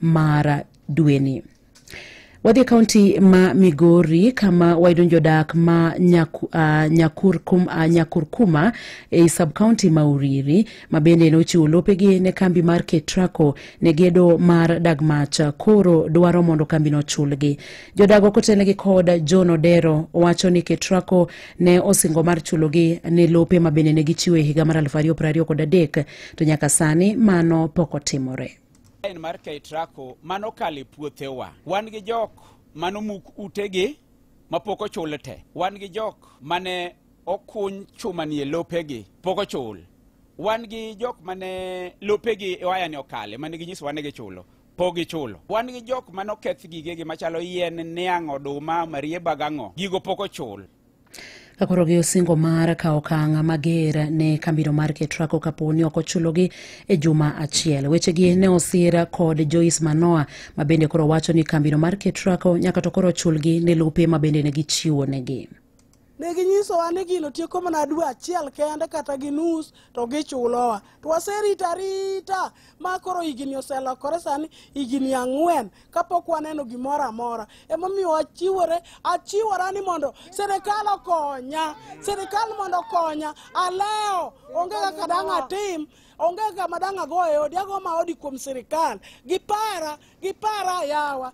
mar dweni. Wadhi kaunti ma Migori kama waidonjo dak ma Nyakurkuma sub-county ma Uriri mabende nochiwo lopegi ne kambi mar Ketraco ne gedo mar Dagmach koro dwaro mondo kambi no chulgi. Jodago kotelegi kod John Odero wacho ni Ketraco ne osingo mar chulogi ne lope mabende ne gichiwe higa mar 2023 to nyaka sani mano poko timore. En mar Ketraco mano kale puothewa. Wan gi jok mano muk utegi mapoko chul te. Wan gi jok mane okuny chumanie lopegi poko chul. Wan gi jok mane lopegi waya ni okale mane ginyiso wane gi chulo. Pogi chulo. Wan gi jok mano keth gigegi machalo yien niang' oduma marieba gang'o. Gigo poko chul. Kakoro gi osingo mar kao okang' mager ne kambino mar Ketraco kaponi ok ochulogi e juma achiel. Wechegi ne osira kod Joyce Manoa mabende koro wacho ni kambino mar Ketraco nyaka to koro chulgi ne lope mabende ne gichiwo negi. Ne ginyiso wa ni gino tieko mana dwe achiel kende kata gi nus to gichulowa. To waserita ma koro higini oselokore sani higini 4 kapok waneno gimoro amora. Emomiyo achiwora ni mondo serikal okonya. Serikal mondo konya. Aleo onge kaka dang' atim. Onge kaka madang' agoe odi ago ma odi kuom serikal. Gipara yawa.